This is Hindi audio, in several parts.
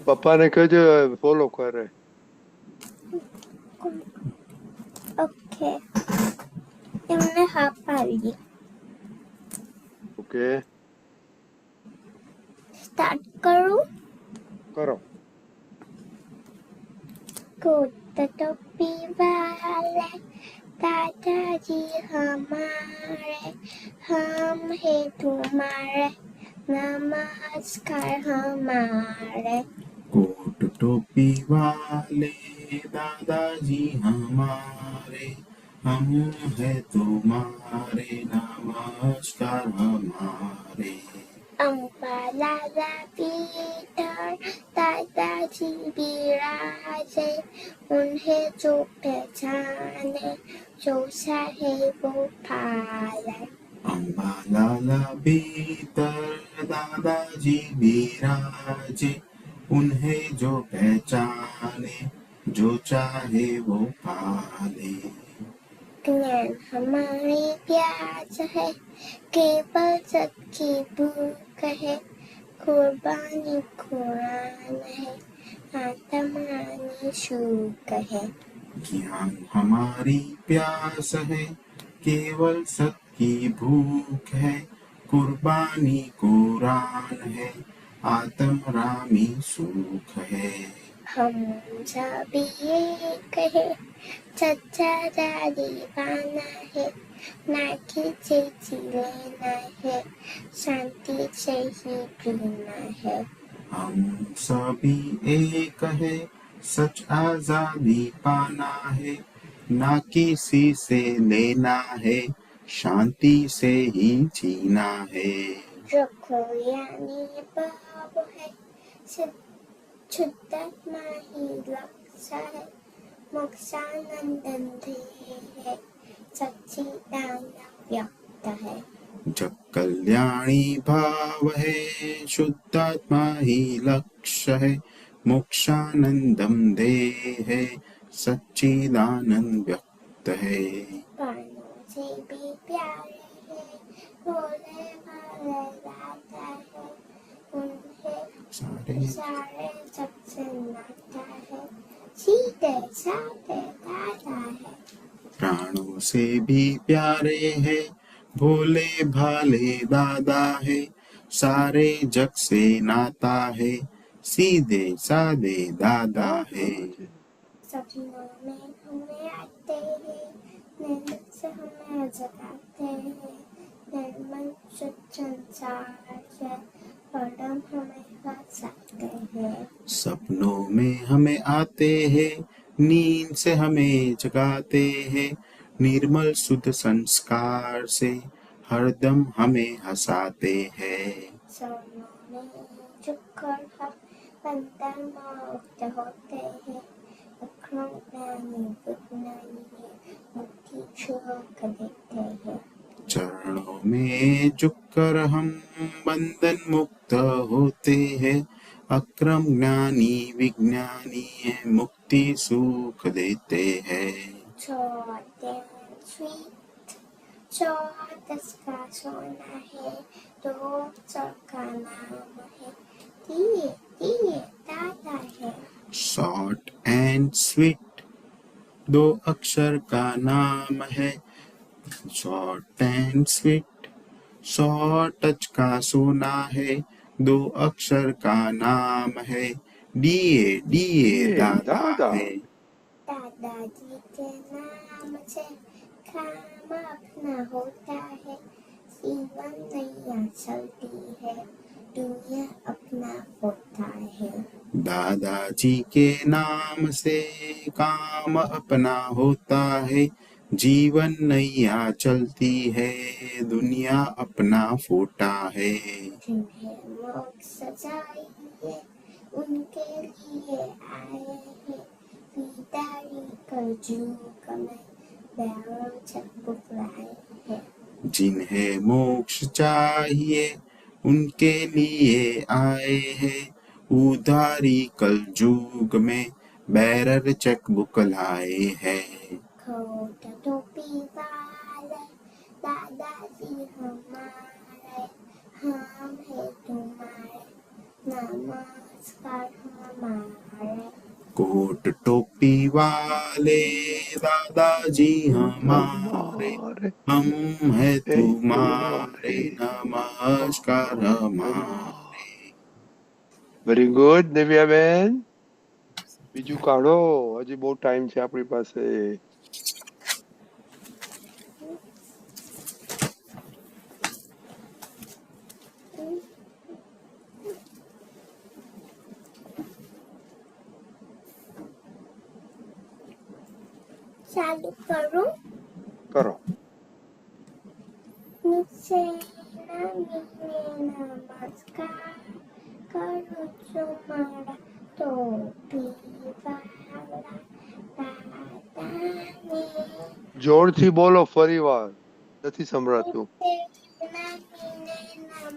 पप्पा ने कहो फॉलो करे। ओके એમને હા પાડી ओके સ્ટાર્ટ કરું करो। कोट टोपी वाले दादाजी हमारे हम है तुम्हारे नमस्कार हमारे कोट टोपी वाले दादाजी हमारे हम है तुम्हारे नमस्कार हमारे अम्बालाला पीटर दादाजी बिराजे उन्हें जो पहचाने जो चाहे वो पाले अम्बालाला भीतर दादाजी विराजे उन्हें जो पहचाने जो चाहे वो पाले ज्ञान हमारी प्यास है केवल सबकी भूख है कुर्बानी कुरान है आत्मानी शूक है ज्ञान हमारी प्यास है केवल सबकी भूख है कुर्बानी कुरान है आत्म रामी सुख है हम सभी एक है सच्चा दीवाना है ना किसी से लेना है शांति से ही पीना है हम सभी एक है सच आजादी पाना है ना किसी से लेना है शांति से ही जीना है जो यानी बाब है शुद्धात्मा ही लक्ष्य है मोक्षानंदन है सच्चिदानंद व्यक्त है जब कल्याणी भाव है शुद्धात्मा ही लक्ष्य है मोक्षानंदम दे है सच्चिदानंद व्यक्त है प्राणों से भी प्यारे है भोले भाले दाता है उन्हें सारे सबसे नाता है सीधे साधे दादा है प्राणों से भी प्यारे है भोले भाले दादा है सारे जग से नाता है सीधे साधे दादा है सपनों में हमें आते हैं नींद से हमें जगाते हैं निर्मल संसार से परम हमें बचाते हैं सपनों में हमें आते हैं नींद से हमें जगाते हैं निर्मल शुद्ध संस्कार से हरदम हमें हंसाते हैं सोनों में झुककर हम बंधन मुक्त होते हैं अक्रम ज्ञानी विज्ञानी मुक्ति छोड़ देते हैं चरणों में झुककर हम बंधन मुक्त होते हैं अक्रम ज्ञानी विज्ञानी मुक्ति सुख देते हैं Short and sweet, चौदस का सोना है दो अक्षर का नाम है दिए दिए दादा है शॉर्ट एंड स्वीट दो अक्षर का नाम है short and sweet short touch का सोना है दो अक्षर का नाम है डीए डीए दादा है दादाजी के नाम से काम अपना होता है जीवन नैया चलती है दुनिया अपना होता है दादाजी के नाम से काम अपना होता है जीवन नैया चलती है दुनिया अपना फोटा है जिन्हें मोक्ष चाहिए उनके लिए आए हैं विदाई कर जुग में बैरों चकबुक लाए हैं जिन्हें मोक्ष चाहिए उनके लिए आए हैं उधारी कल युग में बैरर चेकबुक लाए हैं कोट टोपी वाले दादाजी हमारे हम है तुम्हारे नमस्कार हमारे टोपी वाले दादाजी हमारे, हमारे हम है है तुम्हारे, तुम्हारे नमस्कार हमारे. વેરી ગુડ દિવ્યાબેન. બીજું કાઢો, હજી બહુ ટાઈમ છે આપણી પાસે. ચાલુ કરું. કરો. નીચે નમીને નમસ્કાર કરું છું મારા ટોપીવાળા દાદાને. જોરથી બોલો ફરી વાર, નથી સંભળાતું. નમીને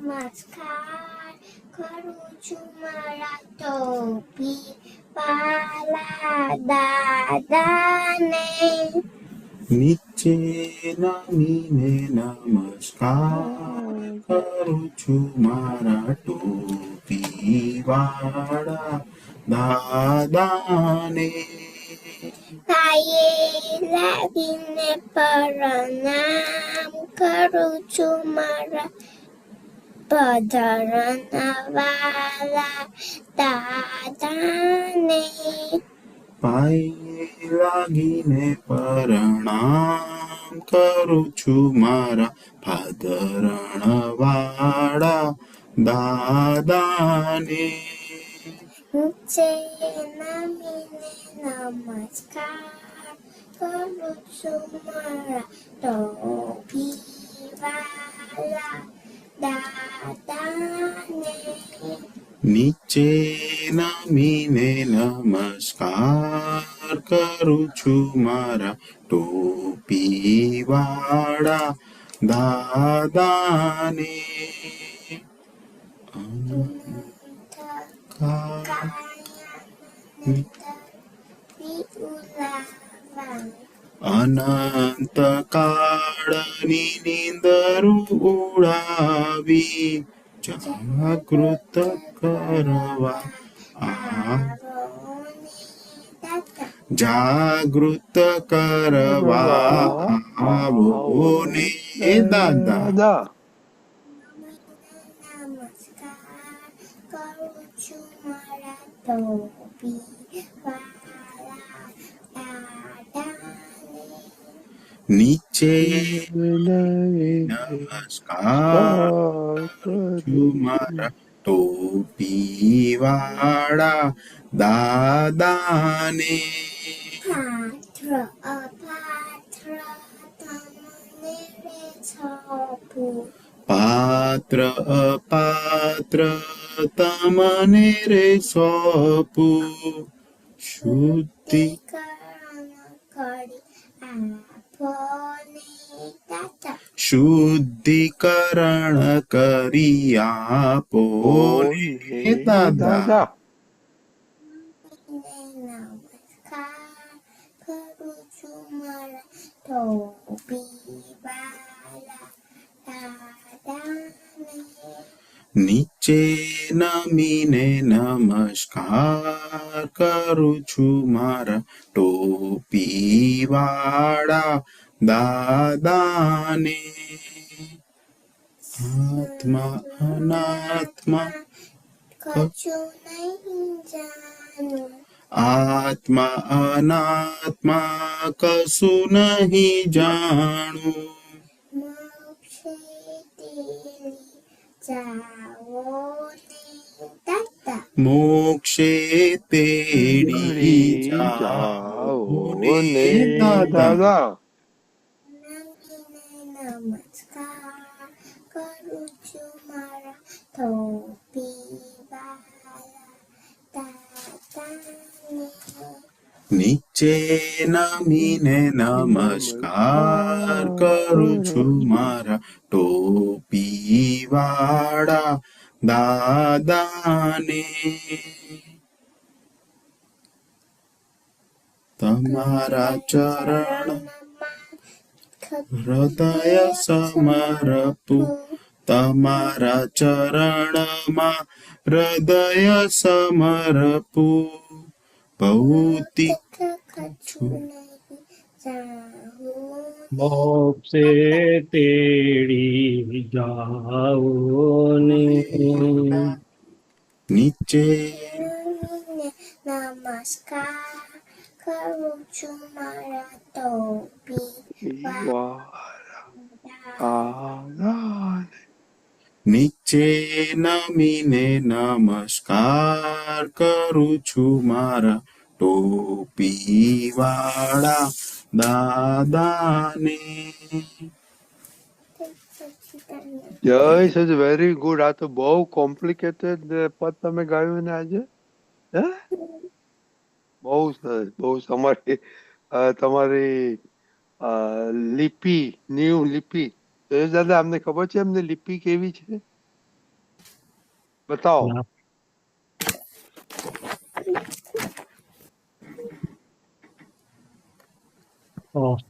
નમસ્કાર કરું છું મારા ટોપીવાળા દાદાને. નીચે નમીને નમસ્કાર કરું છું મારા ટોપી વાળા દાદાને. પાયે લાગીને પ્રણામ કરું છું મારા પધરાવવાલા દાદાને. પાયે લાગીને પ્રણામ કરું છું મારા ભાદરણવાળા દાદાને. નીચે નમીને નમસ્કાર કરું છું મારા ટોપીવાળા દાદાને. નીચે નમીને નમસ્કાર કરું છું મારા ટોપી વાળા દાદાને. અનંત કાળની નીંદર ઉડાવી જાગૃત કરવા જાગૃત કરવા આવો ને દાદા. દાદા નમસ્કાર કરું છું મારા ટોપીવાળા દાદાને. નીચે નમસ્કાર છું મારા ટોપી વાળા દાદાને. પાત્ર અપાત્ર તમને રે છોપું. પાત્ર અપાત્ર તમને રે સોંપું. શુદ્ધિકરણ કરી આપોને દાદા. શુદ્ધિકરણ કરી આપો ને દાદા. નમસ્કાર કરું છું મારા ટોપીવાળા દાદાને. નીચે નમીને નમસ્કાર કરું છું મારા ટોપી વાળા દાદાને. આત્મા અનાત્મા કશું નહીં જાણું. આત્મા અનાત્મા કશું નહીં જાણું. મોક્ષે તેરી જાઓ ને દાદા. મોક્ષે તેડી જાઓ ને દાદા. દાદા નમીને નમસ્કાર કરું છું મારા ટોપીવાળા દાદાને. નીચે નમીને નમસ્કાર કરું છું મારા ટોપી વાળા દાદાને. તમારા ચરણ હૃદય સમર્પું. તમારા ચરણમાં હૃદય સમર્પું. ભૌતિક કછું નહીં જાઉં મોક્ષે તેડી જાઓ ને નીચે ને નમસ્કાર કરું છું મારા ટોપી વાળા નીચે નમીને નમસ્કાર કરું છું મારા ટોપી વાળા દાદાને. જય સચ વેરી ગુડ. આ તો બહુ કોમ્પ્લિકેટેડ પદ તમે ગાયું ને આજે. હે બહુ સરસ, બહુ તમારી તમારી લિપિ, ન્યૂ લિપિ. જયેશ દાદા અમને ખબર છે એમને લિપિ કેવી છે? બતાવો. ગુડ.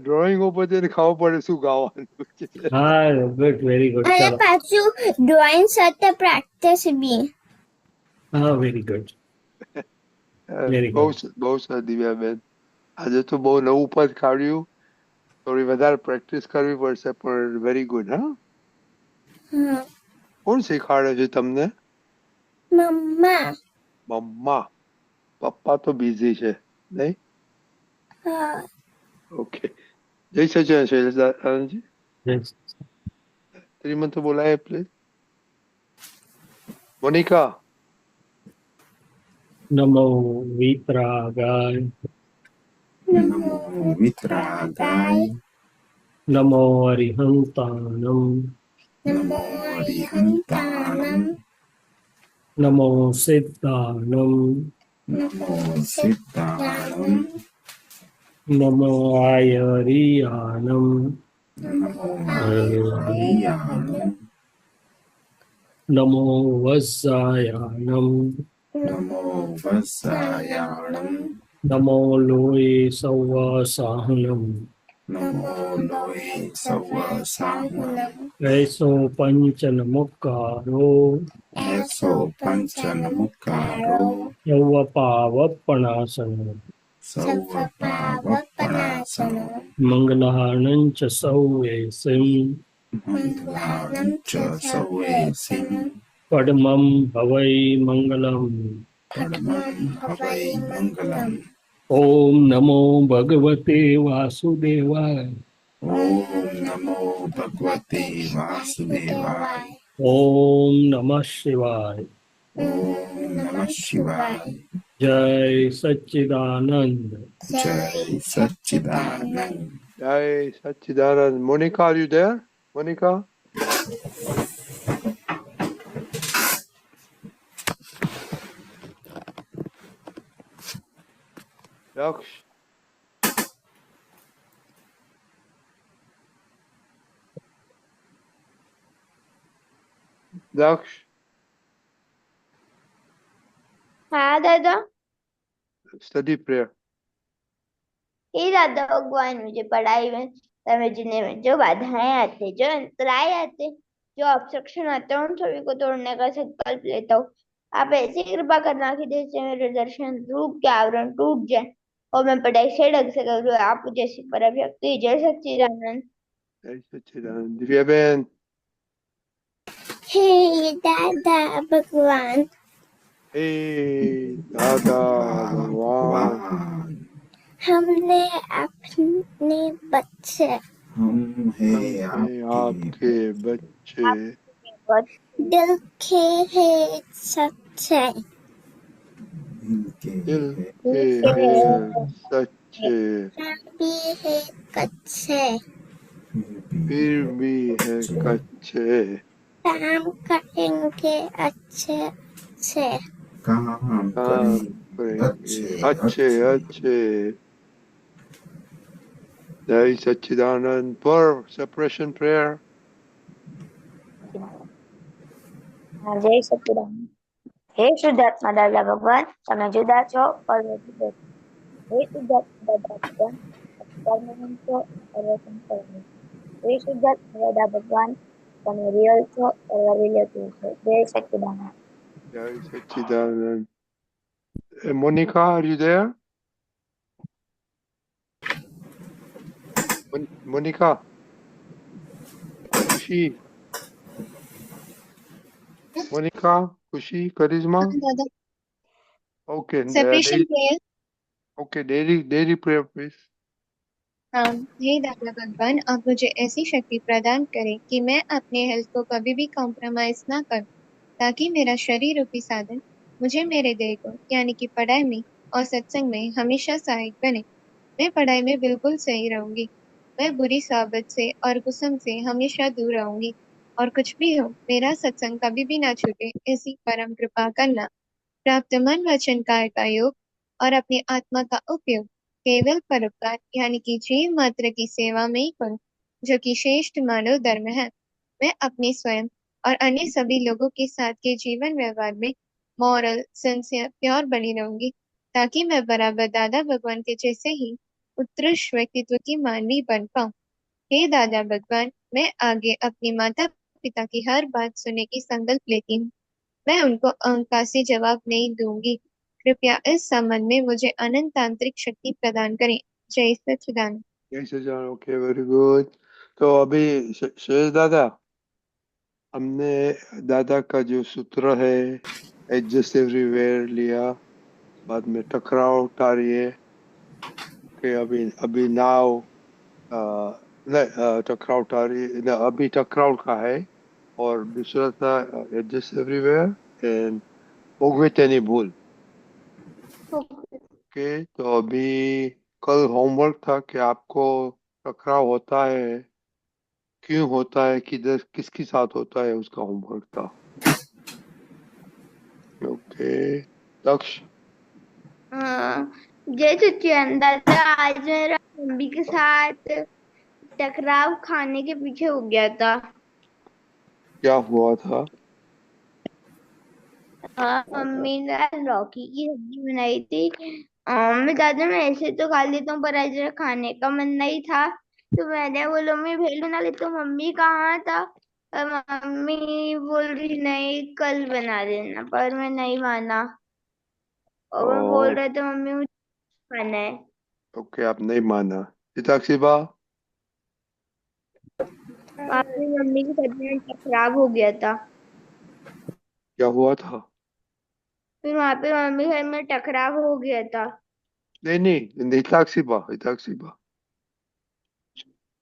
ડ્રોઈંગ ઉપર જઈને ખબર પડે શું ગાવાનું છે. હા, ગુડ, વેરી ગુડ. અને ચાલો. પાછું ડ્રોઈંગ સાથે પ્રેક્ટિસ બી. હા, વેરી ગુડ. Very બહુ good. બહુ સરસ દિવ્યાબેન. આજે તો બહુ નવું પદ કાઢ્યું. થોડી વધારે પ્રેક્ટિસ કરવી પડશે પણ વેરી ગુડ. હા, હા કોણ શીખવાડે છે તમને? મમ્મા. મમ્મા. પપ્પા તો બિઝી છે નહીં? હા ઓકે. જય સચિદાનંદ શૈલેષજી. Yes. શ્રીમંત બોલાય પ્લીઝ. મોનિકા. નમો વિતરાગાય, નમો વિતરાગાય, નમો અરિહંતાનમ, નમો અરિહંતાનમ, નમો સિદ્ધાનમ, નમો સિદ્ધાનમ, નમો આયરિયાનમ, નમો હરિયાનમ, નમો વત્સાયાનમ, નમો વત્સાયાણમ, નમો લોય સૌવાસાહનમ, નમો લોય સૌવસાહનમ, એસો પંચન મુક્કારો, એસો પંચન મુક્કારો, સૌવ પાવપણાસનો, સૌવ પાવપણાસનો, મંગલાનં ચ સૌએ સિમ, મંગલાનં ચ સૌએસિમ, પડમં ભવૈ મંગલમ. પરમં હવૈ મંગલમ. ઓમ નમો ભગવતે વાસુદેવાય, ઓમ નમો ભગવતે વાસુદેવાય, ઓમ નમઃ શિવાય. ઓમ નમઃ શિવાય. જય સચ્ચિદાનંદ. જય સચ્ચિદાનંદ. જય Sachchidanand. Monika, are you there? Monika. Daksh. Daksh. હા દાદા. Study prayer. हे दादा भगवान मुझे पढ़ाई में समझने में जो बाधाएं आती जो अंतराय आते जो ऑब्स्ट्रक्शन आते हैं उन सभी को तोड़ने का संकल्प लेता हूँ। आप ऐसी कृपा करना कि जैसे मेरे दर्शन रूप के आवरण टूट जाए और मैं पढ़ाई से ढंग से करूँ। आप जैसी परम शक्ति जय सच्चिदानंद। જય સચ્ચિદાનંદ. દિવ્યાબેન. हे दादा भगवान, હે દાદા ભગવાન, हमने अपने बच्चे हम है आपके बच्चे दिल के है सच्चे, दिल के हैं सच्चे, भी है कच्चे, फिर भी है कच्चे, काम करेंगे अच्छे से, काम करेंगे अच्छे अच्छे. जय सच्चिदानंद. For separation prayer. જય સચિદાનંદ. હે શુદ્ધાત્મા દાદા ભગવાન, તમે જુદા છો પર જુદા છો. હે શુદ્ધાત્મા દાદા ભગવાન, તમે પરમાનંદ છો સર્વસંકલ્પ છો. હે શુદ્ધાત્મા દાદા ભગવાન, તમે રિયલ છો સર્વ રિલેટિવ છો. જય સચિદાનંદ. जय सच्चिदानंद. Monica, are you there? Monica, Kushi, Monica, Kushi, Charisma. दादा Okay, separation prayer okay, daily prayer, please. हे दादा भगवान, आप मुझे ऐसी शक्ति प्रदान करें कि मैं अपने हेल्थ को कभी भी कॉम्प्रोमाइज ना करूं, ताकि मेरा शरीर रूपी साधन मुझे मेरे देह को यानी कि पढ़ाई में और सत्संग में हमेशा सहायक बने। मैं पढ़ाई में बिल्कुल सही रहूंगी। मैं बुरी सोबत से और कुसुम से हमेशा दूर रहूंगी, और कुछ भी हो मेरा सत्संग कभी भी ना छूटे, ऐसी परम कृपा करना। प्राप्त मन वचन काय का योग और अपनी आत्मा का उपयोग केवल परोपकार यानी कि जीव मात्र की सेवा में ही करूं, जो कि श्रेष्ठ मानव धर्म है। मैं अपने स्वयं और अन्य सभी लोगों के साथ के जीवन व्यवहार में मॉरल, सिंसियर, प्योर बनी रहूंगी, ताकि मैं बराबर दादा भगवान के जैसे ही उत्कृष्ट व्यक्तित्व की मानवी बन पाऊं। हे दादा भगवान, मैं आगे अपनी माता पिता की हर बात सुनने की संकल्प लेती हूँ। मैं उनको अहंकार से जवाब नहीं दूंगी। कृपया इस संबंध में मुझे अनंत तांत्रिक शक्ति प्रदान करें। जय सच्चिदानंद। जय सच्चिदानंद. Okay, very good. तो अभी शेष दादा, हमने दादा का जो सूत्र है एडजस्ट एवरीवेयर लिया, बाद में टकराव टारिए के अभी नाव नहीं, टकराव टारिए न, अभी टकराव का है, और दूसरा था एडजस्ट एवरीवेयर एंड भोगवे तेनी भूल. ओके, तो अभी कल होमवर्क था कि आपको टकराव होता है, क्यों होता है, किधर किसके साथ होता है, उसका होमवर्क था. ओके, दक्ष. जय सच्चिदानंद दादा, आज मेरा मम्मी के साथ टकराव खाने के पीछे हो गया था। क्या हुआ था? मम्मी ने लौकी की सब्जी बनाई थी। मैं दादा, मैं ऐसे तो खा लेता हूँ, पर आज मेरा खाने का मन नहीं था, तो मैंने बोला मम्मी भेल बना लेती हूँ। मम्मी कहाँ था, मम्मी बोल रही नहीं कल बना देना, पर मैं नहीं माना, और मैं बोल रहे थे मम्मी मुझे खाना है। ओके, आप नहीं माना. चिताक्षी बा. वहाँ पे मम्मी की तबीयत खराब हो गया था, क्या हुआ था? फिर वहाँ पे मम्मी घर में टकराव हो गया था। नहीं नहीं, हिताक्षी बा, हिताक्षी बा.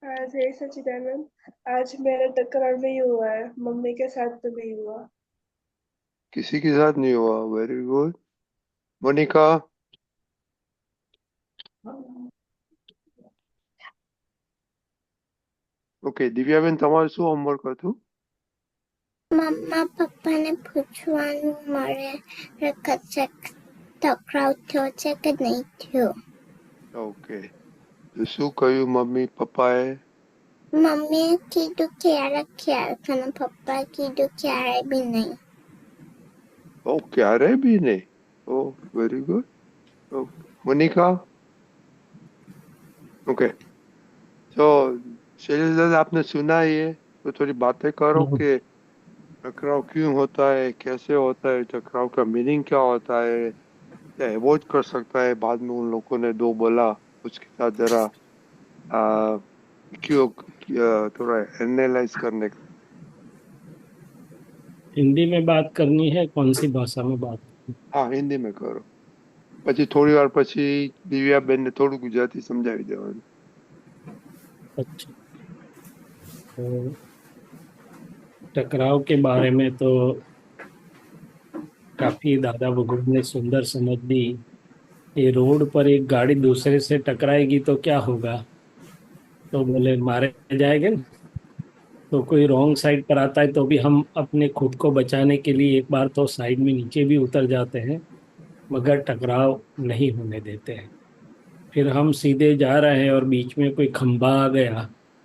जय सच्चिदानंद, आज मेरा टकराव नहीं हुआ है, मम्मी के साथ तो नहीं हुआ। किसी के साथ नहीं हुआ. Very good. Monika. Okay, Divyaben, તમારે શું હોમવર્ક હતું? મમ્મા પપ્પાને પૂછવાનું મળે રકત ટકરાવ થયો છે કે નહીં થયો. ઓકે, તો શું કહ્યું મમ્મી પપ્પાએ? મમ્મીએ કીધું ક્યારે ખ્યાલ અને પપ્પાએ કીધું ક્યારે બી નહીં. ઓ, ક્યારે બી નહીં. ઓ, વેરી ગુડ. મોનિકા. ओके, तो शैलेश दादा, आपने सुना ये, तो थोड़ी बातें करो कि टकराव क्यों होता है, कैसे होता है, टकराव का मीनिंग क्या होता है, क्या अवॉइड कर सकता है. बाद में उन लोगों ने दो बोला, उसके साथ जरा क्यों थोड़ा एनालाइज करने का. हिंदी में बात करनी है, कौन सी भाषा में बात? हाँ, हिंदी में करो. પછી થોડી વાર પછી દિવ્યાબેન ને થોડું ગુજરાતી સમજાવી દેવાનું. अच्छा, तो टकराव के बारे में तो काफी दादा भगवान ने सुंदर समझ दी। ये रोड पर एक गाड़ी दूसरे से टकराएगी तो क्या होगा, तो बोले मारे जाएंगे ना। तो कोई रॉन्ग साइड पर आता है तो भी हम अपने खुद को बचाने के लिए एक बार तो साइड में नीचे भी उतर जाते हैं, मगर टकराव नहीं होने देते हैं। फिर हम सीधे जा रहे हैं और बीच में कोई खंभा आ गया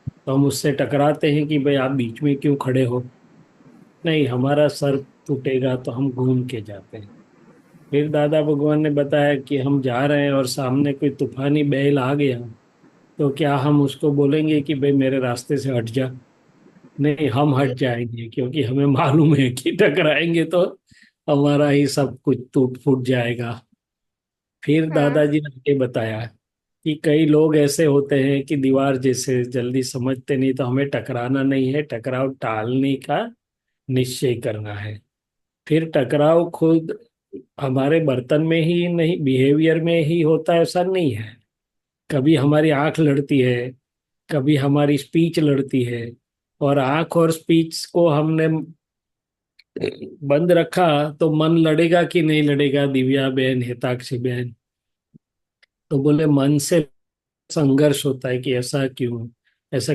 तो हम उससे टकराते हैं कि भाई आप बीच में क्यों खड़े हो। नहीं, हमारा सर टूटेगा तो हम घूम के जाते हैं। फिर दादा भगवान ने बताया कि हम जा रहे हैं और सामने कोई तूफानी बैल आ गया तो क्या हम उसको बोलेंगे कि भाई मेरे रास्ते से हट जा? नहीं, हम हट जाएंगे, क्योंकि हमें मालूम है कि टकराएंगे तो हमारा ही सब कुछ टूट फूट जाएगा। फिर हाँ। दादाजी ने आगे बताया कि कई लोग ऐसे होते हैं कि दीवार जैसे जल्दी समझते नहीं, तो हमें टकराना नहीं है, टकराव टालने का निश्चय करना है। फिर टकराव खुद हमारे बर्तन में ही नहीं, बिहेवियर में ही होता है ऐसा नहीं है। कभी हमारी आंख लड़ती है, कभी हमारी स्पीच लड़ती है, और आंख और स्पीच को हमने बंद रखा तो मन लड़ेगा कि नहीं लड़ेगा, दिव्या बहन, हिताक्षी बहन? तो बोले मन से संघर्ष होता है कि ऐसा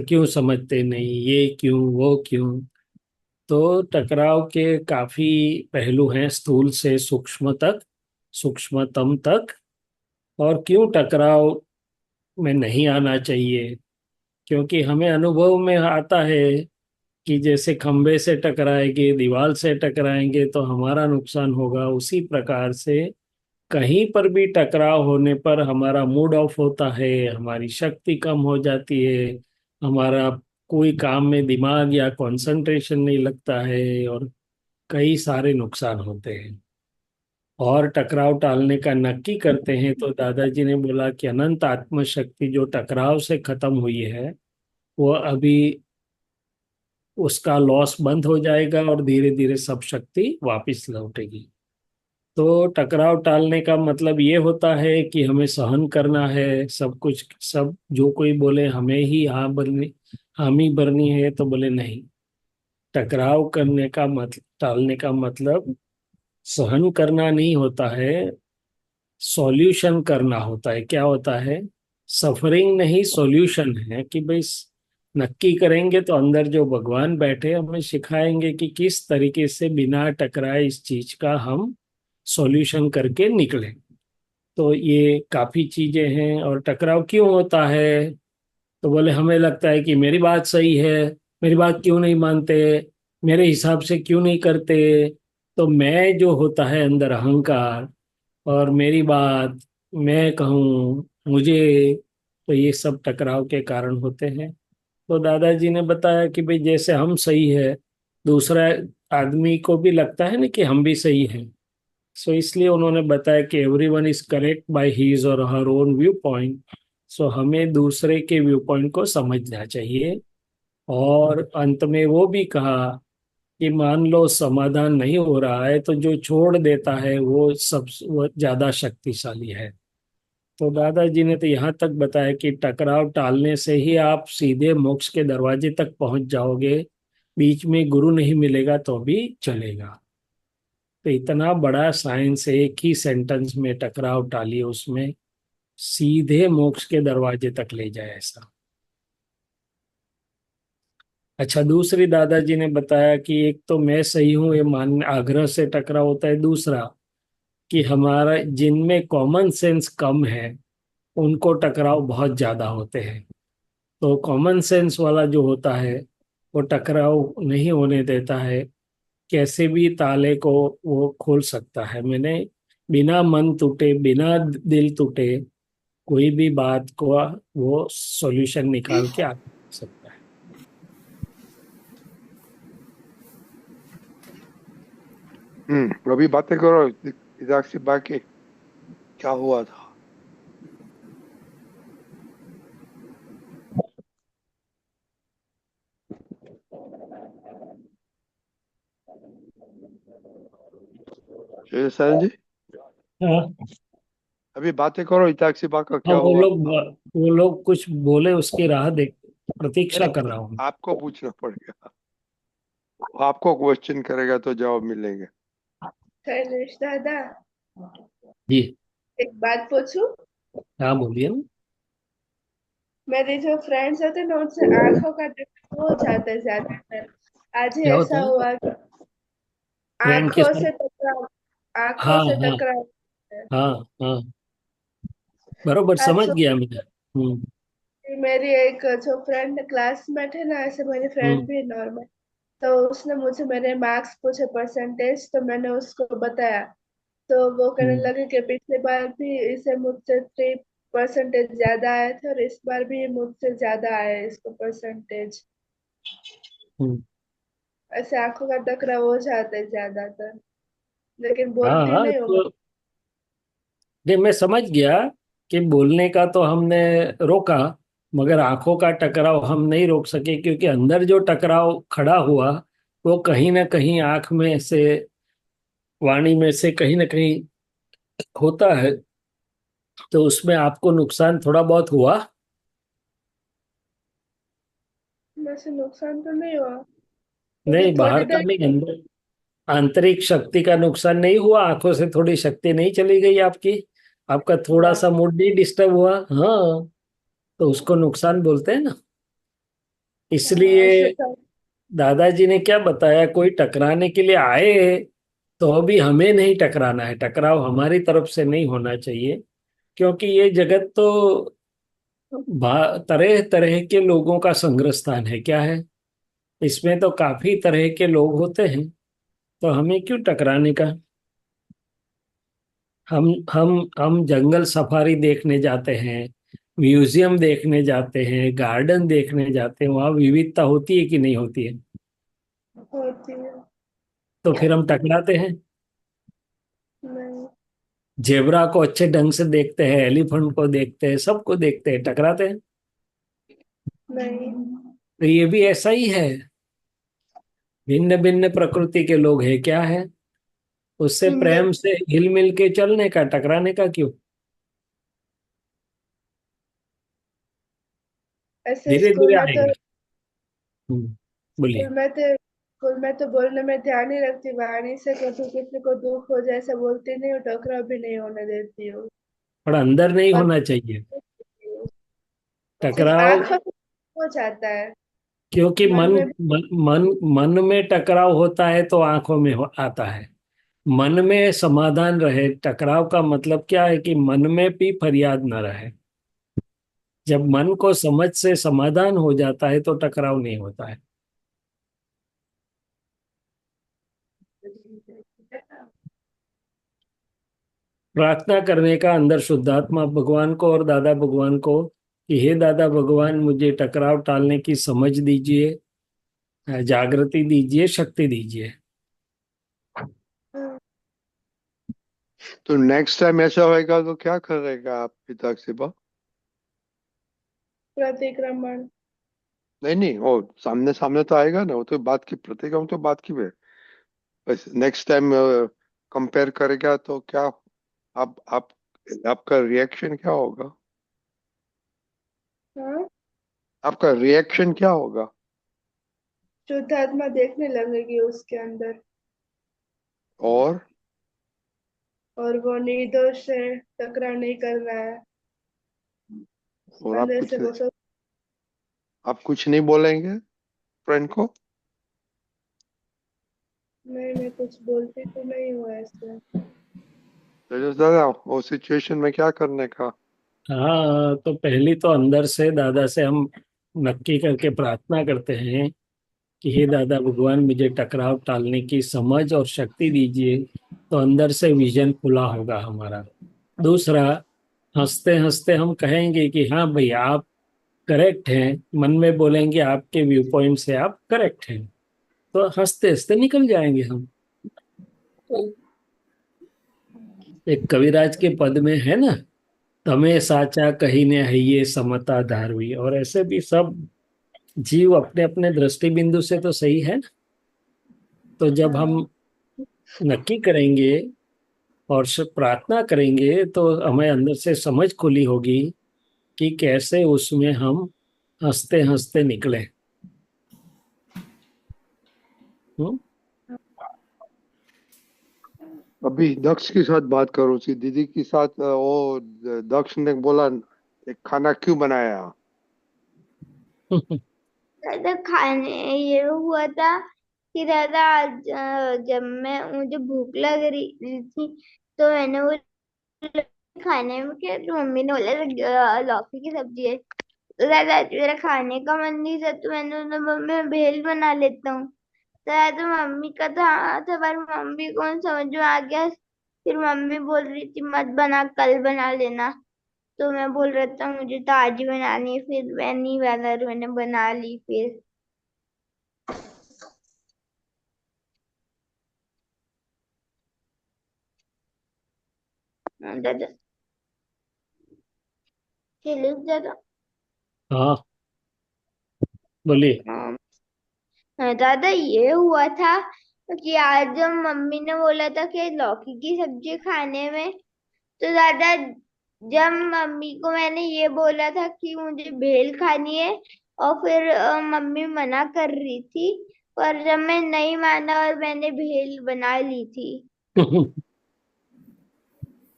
क्यों समझते नहीं, ये क्यों, वो क्यों। तो टकराव के काफी पहलू हैं, स्थूल से सूक्ष्म तक, सूक्ष्मतम तक। और क्यों टकराव में नहीं आना चाहिए? क्योंकि हमें अनुभव में आता है कि जैसे खंबे से टकराएंगे, दीवार से टकराएंगे तो हमारा नुकसान होगा, उसी प्रकार से कहीं पर भी टकराव होने पर हमारा मूड ऑफ होता है, हमारी शक्ति कम हो जाती है, हमारा कोई काम में दिमाग या कंसंट्रेशन नहीं लगता है, और कई सारे नुकसान होते हैं। और टकराव टालने का नक्की करते हैं तो दादाजी ने बोला कि अनंत आत्मशक्ति जो टकराव से खत्म हुई है, वो अभी उसका लॉस बंद हो जाएगा और धीरे धीरे सब शक्ति वापस लौटेगी। तो टकराव टालने का मतलब ये होता है कि हमें सहन करना है सब कुछ, सब जो कोई बोले हमें ही हामी भरनी है, तो बोले नहीं। टकराव करने का मतलब, टालने का मतलब सहन करना नहीं होता है, सॉल्यूशन करना होता है। क्या होता है? सफरिंग नहीं, सॉल्यूशन है कि भाई नक्की करेंगे तो अंदर जो भगवान बैठे हमें सिखाएंगे कि किस तरीके से बिना टकराए इस चीज का हम सॉल्यूशन करके निकले। तो ये काफी चीजें हैं। और टकराव क्यों होता है? तो बोले हमें लगता है कि मेरी बात सही है, मेरी बात क्यों नहीं मानते, मेरे हिसाब से क्यों नहीं करते। तो मैं जो होता है अंदर अहंकार, और मेरी बात, मैं कहूँ, मुझे, तो ये सब टकराव के कारण होते हैं। तो दादाजी ने बताया कि भाई जैसे हम सही है, दूसरा आदमी को भी लगता है ना कि हम भी सही हैं। सो इसलिए उन्होंने बताया कि everyone is correct by his और हर ओन व्यू पॉइंट। सो हमें दूसरे के व्यू पॉइंट को समझना चाहिए। और अंत में वो भी कहा कि मान लो समाधान नहीं हो रहा है तो जो छोड़ देता है वो ज्यादा शक्तिशाली है। तो दादाजी ने तो यहाँ तक बताया कि टकराव टालने से ही आप सीधे मोक्ष के दरवाजे तक पहुंच जाओगे, बीच में गुरु नहीं मिलेगा तो भी चलेगा। तो इतना बड़ा साइंस एक ही सेंटेंस में टकराव टालिए, उसमें सीधे मोक्ष के दरवाजे तक ले जाए ऐसा। अच्छा, दूसरी दादाजी ने बताया कि एक तो मैं सही हूं ये मान आग्रह से टकराव होता है, दूसरा कि हमारा जिनमें कॉमन सेंस कम है उनको टकराव बहुत ज्यादा होते हैं। तो कॉमन सेंस वाला जो होता है वो टकराव नहीं होने देता है, कैसे भी ताले को वो खोल सकता है। मैंने बिना मन टूटे, बिना दिल टूटे कोई भी बात को वो सॉल्यूशन निकाल के आ सकता है। अभी बातें करो इधर से बाकी क्या हुआ था। सर जी, हाँ। अभी बातें करो इताक्षी बा का हाँ, क्या हुआ। वो लोग कुछ बोले, उसकी राह देख, प्रतीक्षा अरे कर रहा हूँ। आपको पूछना पड़ेगा, आपको क्वेश्चन करेगा तो जवाब मिलेंगे। शैलेश दादा, जी। एक बात पूछूं? हाँ, बोलिए ना। मेरे जो फ्रेंड्स होते हैं ना उनसे आंखों का टकराव हो जाता है ज्यादातर। आज ही क्या होता ऐसा है? हुआ कि फ्रेंड के आंखों साथ? से टकराव, आंखों हाँ, से हाँ, टकराव है। हाँ, हाँ, बरोबर आज समझ गया सुबह मैं। हम्म। मेरी एक जो फ्रेंड क्लासमेट है ना, ऐसे मेरी फ्रेंड हम्म। भी नॉर्मल, तो उसने मुझे मेरे मार्क्स पूछे, परसेंटेज, तो मैंने उसको बताया। तो वो कहने हम्म। लगे कि पिछली बार भी इसे मुझसे 3% ज्यादा आए थे और इस बार भी मुझसे ज्यादा आए इसको परसेंटेज। हम्म। ऐसे आंखों का टकराव हो जाता है ज्यादातर। लेकिन हाँ बोलती हाँ, नहीं हूँ। तो नहीं, मैं समझ गया कि बोलने का तो हमने रोका, मगर आंखों का टकराव हम नहीं रोक सके, क्योंकि अंदर जो टकराव खड़ा हुआ वो कहीं ना कहीं आंख में से, वाणी में से कहीं ना कहीं होता है। तो उसमें आपको नुकसान थोड़ा बहुत हुआ। वैसे नुकसान तो नहीं हुआ, क्योंकि नहीं, थोड़ी बाहर का देर। नहीं, अंदर आंतरिक शक्ति का नुकसान नहीं हुआ, आंखों से थोड़ी शक्ति नहीं चली गई आपकी, आपका थोड़ा ना। सा मूड नहीं डिस्टर्ब हुआ। हाँ, तो उसको नुकसान बोलते हैं ना। हाँ, इसलिए ऐसे था। दादाजी ने क्या बताया, कोई टकराने के लिए आए तो अभी हमें नहीं टकराना है, टकराव हमारी तरफ से नहीं होना चाहिए। क्योंकि ये जगत तो तरह तरह के लोगों का संग्रह स्थान है, क्या है, इसमें तो काफी तरह के लोग होते हैं, तो हमें क्यों टकराने का। हम जंगल सफारी देखने जाते हैं, म्यूजियम देखने जाते हैं, गार्डन देखने जाते हैं, वहाँ विविधता होती है कि नहीं होती है। होती है। तो फिर हम टकराते हैं। नहीं। जेबरा को अच्छे ढंग से देखते हैं, एलिफेंट को देखते हैं, सबको देखते हैं, टकराते हैं। नहीं। तो ये भी ऐसा ही है, भिन्न भिन्न प्रकृति के लोग हैं, क्या है, उससे प्रेम से हिल मिल के चलने का, टकराने का क्यों। ऐसे धीरे स्कूल धीरे में तो आएगा। बोलिए। स्कूल में तो बोलने में ध्यान नहीं रखती, वाणी से कभी किसी को दुख हो जाए ऐसा बोलती नहीं हूँ, टकराव भी नहीं होने देती हूँ। पर अंदर नहीं और होना चाहिए सिर्फ टकराव, आंखों में हो जाता है। क्योंकि मन मन में मन मन मन में टकराव होता है तो आंखों में आता है। मन में समाधान रहे, टकराव का मतलब क्या है कि मन में भी फरियाद न रहे। जब मन को समझ से समाधान हो जाता है तो टकराव नहीं होता है। प्रार्थना करने का अंदर शुद्धात्मा भगवान को और दादा भगवान को कि हे दादा भगवान, मुझे टकराव टालने की समझ दीजिए, जागृति दीजिए, शक्ति दीजिए। तो नेक्स्ट टाइम ऐसा होएगा तो क्या करेगा आप पिता शिवा? प्रतिक्रमण। नहीं नहीं, वो सामने सामने तो आएगा ना, वो तो बात की प्रतिक्रिया, तो बात की है। बस नेक्स्ट टाइम कंपेयर करेगा तो क्या, आप आपका रिएक्शन क्या होगा? हाँ। आपका रिएक्शन क्या होगा? शुद्ध आत्मा देखने लगेगी उसके अंदर, और और वो निर्दोष है, टकराव नहीं कर रहा है। और अंदर से वो सब। आप कुछ नहीं बोलेंगे फ्रेंड को? नहीं, मैं कुछ बोलती तो नहीं हूँ ऐसे। तेजस दादा, वो सिचुएशन में क्या करने का? हाँ, तो पहली तो अंदर से दादा से हम नक्की करके प्रार्थना करते हैं कि हे दादा भगवान, मुझे टकराव टालने की समझ और शक्ति दीजिए। तो अंदर से विजन खुला होगा हमारा। दूसरा, हंसते हंसते हम कहेंगे कि हाँ भाई, आप करेक्ट हैं, मन में बोलेंगे आपके व्यू पॉइंट से आप करेक्ट हैं, तो हंसते हंसते निकल जाएंगे हम। एक कविराज के पद में है ना, तमे साचा कही ने है समता धारवी, और ऐसे भी सब जीव अपने अपने दृष्टि बिंदु से तो सही है ना। तो जब हम हाँ। नक्की करेंगे और प्रार्थना करेंगे तो हमें अंदर से समझ खुली होगी कि कैसे उसमें हम हंसते हंसते निकले। हम्म? अभी दक्ष के साथ बात करो, उसकी दीदी के साथ। वो दक्ष ने बोला एक खाना क्यों बनाया? दादा खाने ये हुआ था कि दादा आज जब मैं मुझे भूख लग रही थी तो मैंने वो खाने में क्या, तो मम्मी ने बोला लौकी की सब्जी है, तो दादा आज मेरा खाने का मन नहीं था तो मैंने बोला मम्मी मैं भेल बना लेता हूँ। तो दादा मम्मी का था पर मम्मी को समझ में आ गया, फिर मम्मी बोल रही थी मत बना, कल बना लेना। तो मैं बोल रहा था मुझे तो आज ही बनानी है, फिर मैं नहीं बना, मैंने बना ली फिर। दादा शैलेश दादा। हाँ बोलिए। दादा ये हुआ था कि आज जब मम्मी ने बोला था कि लौकी की सब्जी खाने में, तो दादा जब मम्मी को मैंने ये बोला था कि मुझे भेल खानी है, और फिर मम्मी मना कर रही थी, पर जब मैं नहीं माना और मैंने भेल बना ली थी।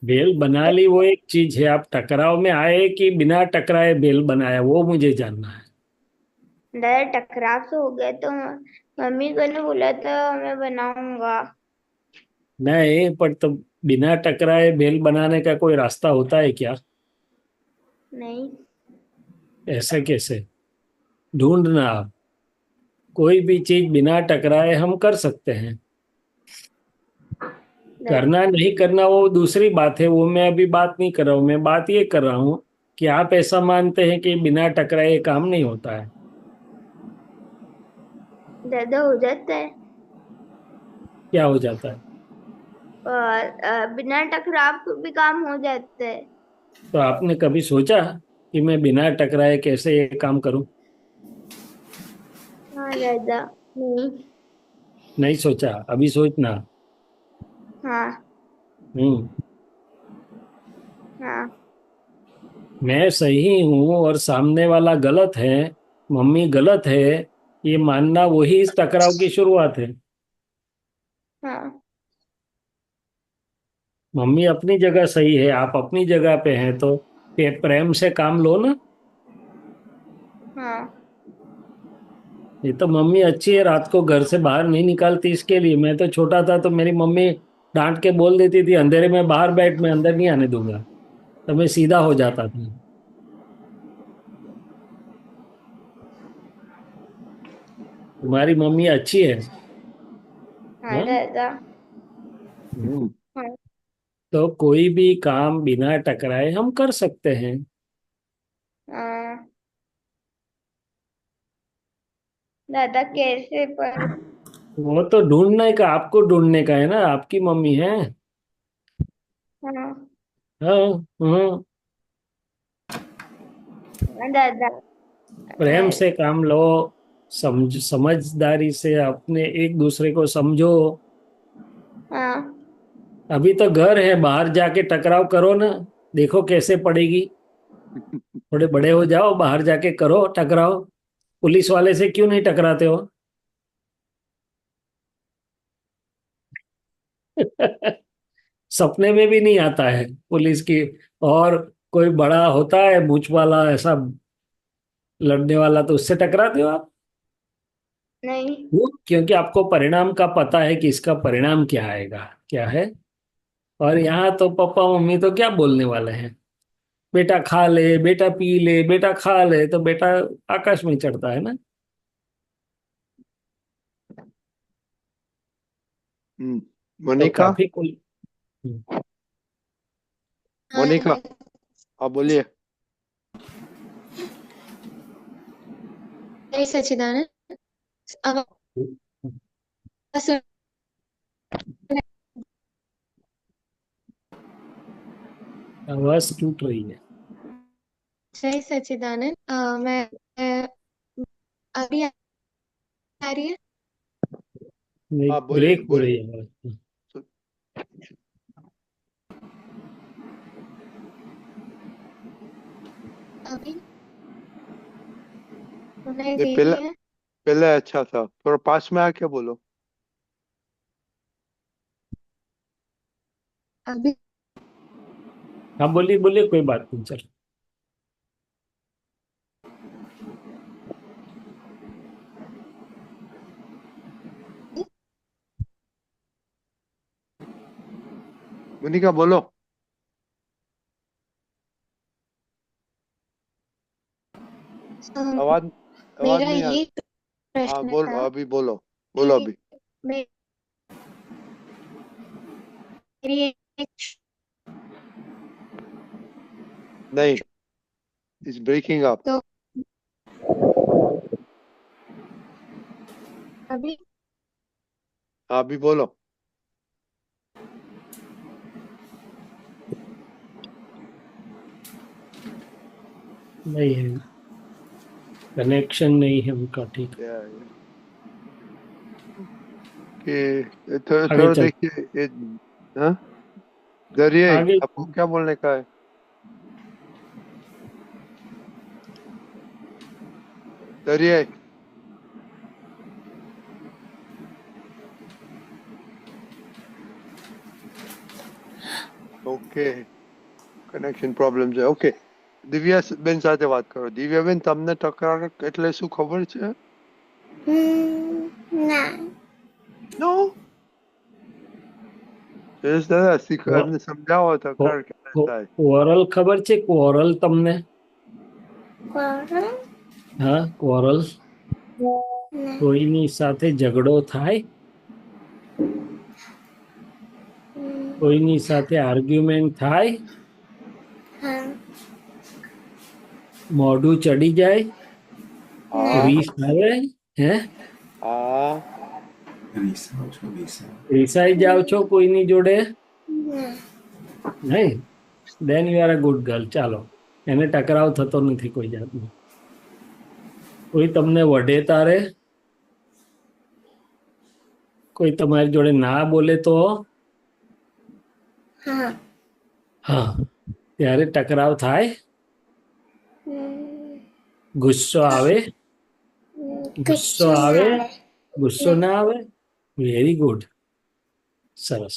बेल बना ली वो एक चीज है, आप टकराव में आए कि बिना टकराए बेल बनाया वो मुझे जानना है। दादा टकराव से हो गया, तो मम्मी को ने बोला था मैं बनाऊंगा। नहीं पर तो बिना टकराए बेल बनाने का कोई रास्ता होता है क्या? नहीं ऐसे कैसे? ढूंढना आप। कोई भी चीज बिना टकराए हम कर सकते हैं। दादा। करना नहीं करना वो दूसरी बात है, वो मैं अभी बात नहीं कर रहा हूँ। मैं बात ये कर रहा हूँ कि आप ऐसा मानते हैं कि बिना टकराए ये काम नहीं होता है। दादा हो जाता है। क्या हो जाता है? और बिना टकराव के भी काम हो जाता है। तो आपने कभी सोचा कि मैं बिना टकराए कैसे ये काम करूं? हाँ दादा। नहीं। नहीं सोचा, अभी सोचना। हाँ। हम्म। हाँ मैं सही हूं और सामने वाला गलत है, मम्मी गलत है, ये मानना वही इस टकराव की शुरुआत है। हाँ मम्मी अपनी जगह सही है, आप अपनी जगह पे हैं, तो प्रेम से काम लो ना। हाँ ये तो मम्मी अच्छी है, रात को घर से बाहर नहीं निकालती इसके लिए। मैं तो छोटा था तो मेरी मम्मी डांट के बोल देती थी, अंधेरे में बाहर बैठ, मैं अंदर नहीं आने दूंगा। तो मैं सीधा हो जाता था। तुम्हारी मम्मी अच्छी है। हाँ हाँ। दादा। हम्म। हाँ तो कोई भी काम बिना टकराए हम कर सकते हैं। हाँ दादा कैसे पर। वो तो ढूंढने का, आपको ढूंढने का है ना, आपकी मम्मी है। हाँ हाँ। हाँ। हाँ दादा। प्रेम से काम लो, समझदारी से अपने एक दूसरे को समझो। हाँ अभी तो घर है, बाहर जाके टकराव करो ना, देखो कैसे पड़ेगी। थोड़े बड़े हो जाओ, बाहर जाके करो टकराव। पुलिस वाले से क्यों नहीं टकराते हो? सपने में भी नहीं आता है पुलिस की। और कोई बड़ा होता है मूंछ वाला ऐसा लड़ने वाला, तो उससे टकराते हो आप। नहीं वो क्योंकि आपको परिणाम का पता है कि इसका परिणाम क्या आएगा, क्या है। और यहाँ तो पापा मम्मी तो क्या बोलने वाले हैं, बेटा खा ले, बेटा पी ले, बेटा खा ले, तो बेटा आकाश में चढ़ता है ना। तो मोनिका। काफी कोई। हाँ मोनिका, आप बोलिए। जय सच्चिदानंद। आवाज सुन- आवाज टूट रही है। जय सच्चिदानंद। मैं अभी आ रही है। नहीं, हाँ बोलिए ब्रेक हो रही बोलिए। है आवाज। अभी सुनाई नहीं, दे पहले रही है। पहले अच्छा था, थोड़ा पास में आके बोलो। अभी हाँ बोलिए बोलिए, कोई बात नहीं, चलो। मोनिका बोलो। आवाज आवाज मेरा नहीं आ। ये हाँ प्रश्न बोलो, था अभी बोलो। बोलो कि अभी। मे- मेरी एक नहीं, इज ब्रेकिंग अप। तो अभी हाँ अभी बोलो। नहीं है, कनेक्शन नहीं है उनका, ठीक है। या कि थोड़ा आगे थोड़ा चल, देखिए ये। हाँ, दरिए आगे। आपको क्या बोलने का है? दरिए ઓકે, કનેક્શન પ્રોબ્લેમ છે. ઓકે, દિવ્યાબેન સાથે વાત કરો. દિવ્યાબેન, તમને તકરાર એટલે શું ખબર છે? ના. નો. જયેશ દાદા એમને સમજાવો તકરાર ક્યારે થાય. ક્વોરલ ખબર છે? ક્વોરલ તમને? કોણ? હા, ક્વોરલ. ના. કોઈની સાથે ઝઘડો થાય, કોઈની સાથે આર્ગ્યુમેન્ટ થાય, હા. મોઢું ચડી જાય, હા રીસ આવે, હે, હા રીસાવ છો રીસાવ. રીસાઈ જાવ છો કોઈની જોડે, ના. નહીં? Then you are a good girl. ચાલો, એને ટકરાવ થતો નથી કોઈ જાતનો. કોઈ તમને વઢે તારે, કોઈ તમારી જોડે ના બોલે તો, હા. હા, ત્યારે ટકરાવ થાય. ગુસ્સો આવે, ગુસ્સો કશું આવે, ના આવે. ગુસ્સો ના આવે. વેરી ગુડ, સરસ.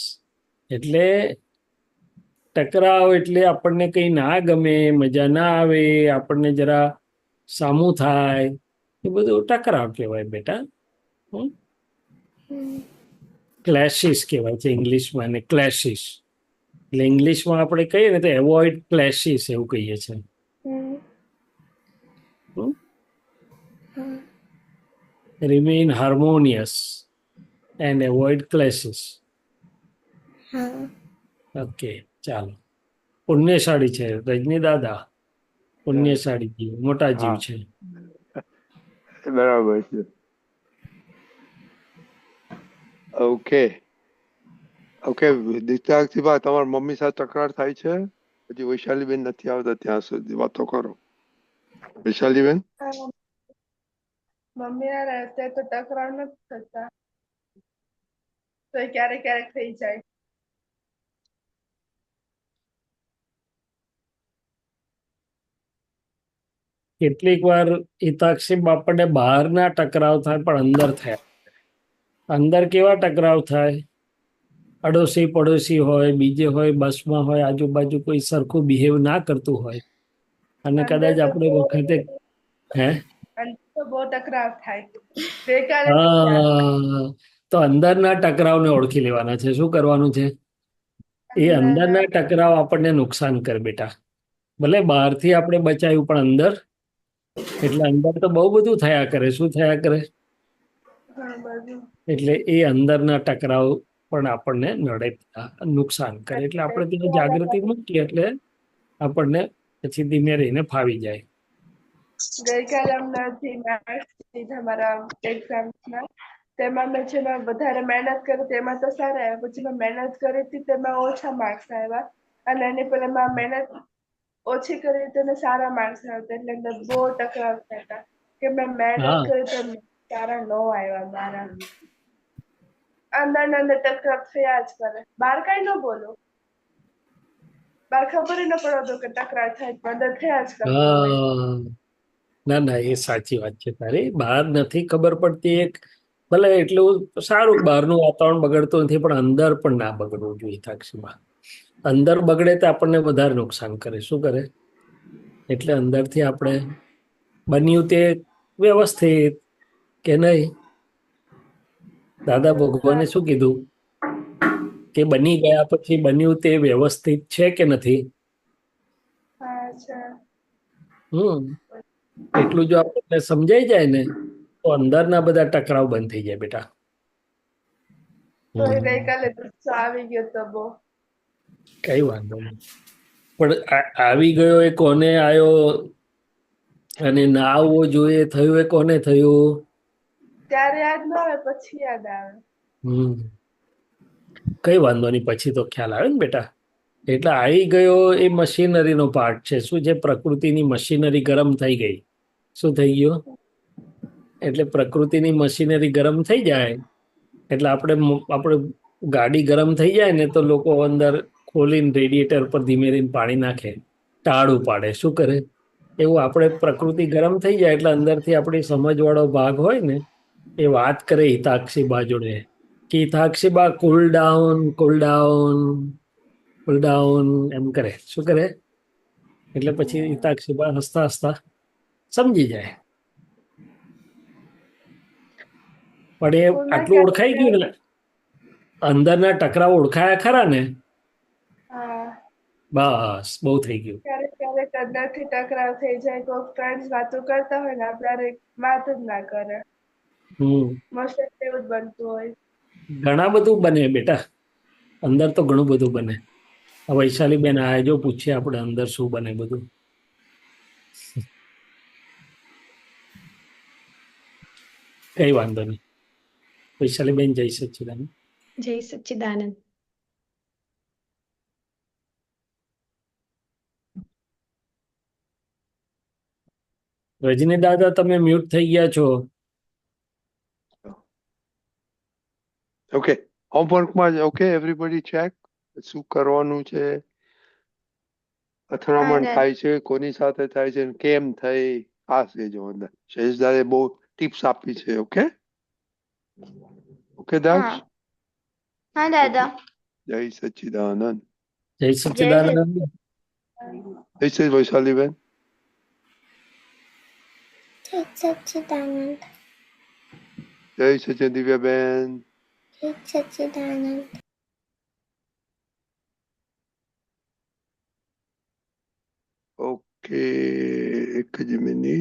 એટલે ટકરાવ એટલે આપણને કંઈ ના ગમે, મજા ના આવે, આપણને જરા સામું થાય, એ બધું ટકરાવ કહેવાય બેટા. ક્લેશિસ કહેવાય છે ઇંગ્લિશમાં, અને ક્લેશિસ એટલે ઇંગ્લિશમાં આપણે કહીએ ને તો એવોઇડ ક્લેશિસ એવું કહીએ છીએ. Remain harmonious and avoid clashes. હા. ઓકે, ચાલો. પુણ્યશાળી છે રજની દાદા, પુણ્યશાળી જીવ, મોટા જીવ હા, છે. બરાબર છે. ઓકે ઓકે, દીક્ષાક્ષીબા, તમારા મમ્મી સાથે તકરાર થાય છે? હજી વૈશાલીબેન નથી આવતા ત્યાં સુધી વાતો કરો. વૈશાલીબેન, મમ્મી ના રહેતા તો તકરાર નથી થતા, તો ક્યારેક ક્યારેક થઈ જાય. કેટલીક વાર હિતાક્ષી બાપને બહારના ટકરાવ થાય પણ અંદર થયા. અંદર કેવા ટકરાવ થાય? અડોશી પડોશી હોય, બીજે હોય, બસમાં હોય, આજુબાજુ કોઈ સરખું બિહેવ ના કરતું હોય, અને અંદર કદાચ તો આપણે વખતે, હે, અંદર તો બહુ તકરાર થાય. ગઈકાલે હા, તો અંદરના ટકરાવને ઓળખી લેવાના છે. શું કરવાનું છે? એ અંદરના ટકરાવ આપણને નુકસાન કરે બેટા. ભલે બહારથી આપણે બચાવ્યું પણ અંદર, એટલે અંદર તો બહુ બધું થયા કરે. શું થયા કરે? એટલે એ અંદરના ટકરાવ પણ આપણને નડે, નુકસાન કરે. એટલે આપણે તેની જાગૃતિ મૂકીએ એટલે આપણને પછી ધીમે રહીને ફાવી જાય. ગઈકાલે હમણાંથી માર્ક્સ લીધા મારા એક્ઝામ્સના, તેમાં મેં છે ને વધારે મહેનત કરી તેમાં તો સારા આવ્યા, પછી મેં મહેનત કરી હતી તેમાં ઓછા માર્ક્સ આવ્યા, અને એની પહેલા મેં મહેનત ઓછી કરી તેને સારા માર્ક્સ આવ્યા, એટલે અંદર બહુ ટકરાર થતા કે મેં મહેનત હા, કરી તો સારા ન આવ્યા મારા. અંદર ને અંદર ટકરાર થયા જ કરે, બહાર કઈ ન બોલો, બહાર ખબર ન પડવા દો કે તકરાર થાય, પણ અંદર થયા જ કરતું હોય. હા, ના ના, એ સાચી વાત છે તારી. બહાર નથી ખબર પડતી, એક ભલે એટલું સારું, બહારનું વાતાવરણ બગડતું નથી, પણ અંદર પણ ના બગડવું જોઈએ સાક્ષીમાં. અંદર બગડે તો આપણને વધારે નુકસાન કરે. શું કરે? એટલે અંદરથી આપણે બન્યું તે વ્યવસ્થિત કે નહીં. દાદા ભગવાને શું કીધું કે બની ગયા પછી બન્યું તે વ્યવસ્થિત છે કે નથી? હા છે. એટલું જો આપણને સમજાઈ જાય ને તો અંદરના બધા ટકરાવ બંધ થઈ જાય બેટા. તો ગઈકાલે ગુસ્સો આવી ગયો તો બહુ. કઈ વાંધો નહીં, પણ આવી ગયો એ કોને આવ્યો, અને ના આવવો જોઈએ થયું એ કોને થયું? ત્યારે યાદ ના આવે, પછી યાદ આવે. કઈ વાંધો નહીં, પછી તો ખ્યાલ આવે ને બેટા. એટલે આવી ગયો એ મશીનરીનો પાર્ટ છે. શું છે? પ્રકૃતિની મશીનરી ગરમ થઈ ગઈ. શું થઈ ગયું? એટલે પ્રકૃતિની મશીનરી ગરમ થઈ જાય એટલે આપણે ગાડી ગરમ થઈ જાય ને તો લોકો અંદર ખોલીને રેડિએટર પર ધીમે ધીમે પાણી નાખે, ટાળું પાડે. શું કરે? એવું આપણે પ્રકૃતિ ગરમ થઈ જાય એટલે અંદરથી આપણી સમજવાળો ભાગ હોય ને એ વાત કરે હિતાક્ષીબા જોડે કે હિતાક્ષીબા કુલ ડાઉન, કુલ ડાઉન, કુલ ડાઉન એમ કરે. શું કરે? એટલે પછી હિતાક્ષીબા હસતા હસતા સમજી જાય. પણ એ સ્કૂલમાં આટલું ઓળખાઈ ગયું ને, અંદરના ટકરાવ ઓળખાયા ખરા ને, હા બસ બહુ થઈ ગયું. ક્યારેક ક્યારેક અંદરથી ટકરાવ થઈ જાય, કોઈ ફ્રેન્ડ્સ વાતો કરતા હોય ને આપણે વાત જ ના કરે. હમ મોસ્ટ એવું જ બનતું હોય. ઘણા બધું બને બેટા, અંદર તો ઘણું બધું બને. આ વૈશાલી બેન આ જો પૂછીએ આપણે અંદર શું બને બધું. કઈ વાંધો નહીં. વૈશાલી બેન જય સચ્ચિદાનંદ. જય સચ્ચિદાનંદ. રજની દાદા તમે મ્યુટ થઈ ગયા છો. ઓકે, હોમવર્કમાં ઓકે એવરીબડી ચેક શું કરવાનું છે, અથડામણ હા થાય છે કોની સાથે થાય છે, કેમ થઈ, આ છે જો અંદર શેષદારે બહુ ટિપ્સ આપી છે. ઓકે ઓકે દાસ. હા હા દાદા. જય સચ્ચિદાનંદ. જય જય સચ્ચિદાનંદ. જય શ્રી વૈશાલીબેન. જય સચ્ચિદાનંદ. જય સચ્ચિ દિવ્યાબેન. જય સચ્ચિદાનંદ. ઓકે, એક જ મિનિટ.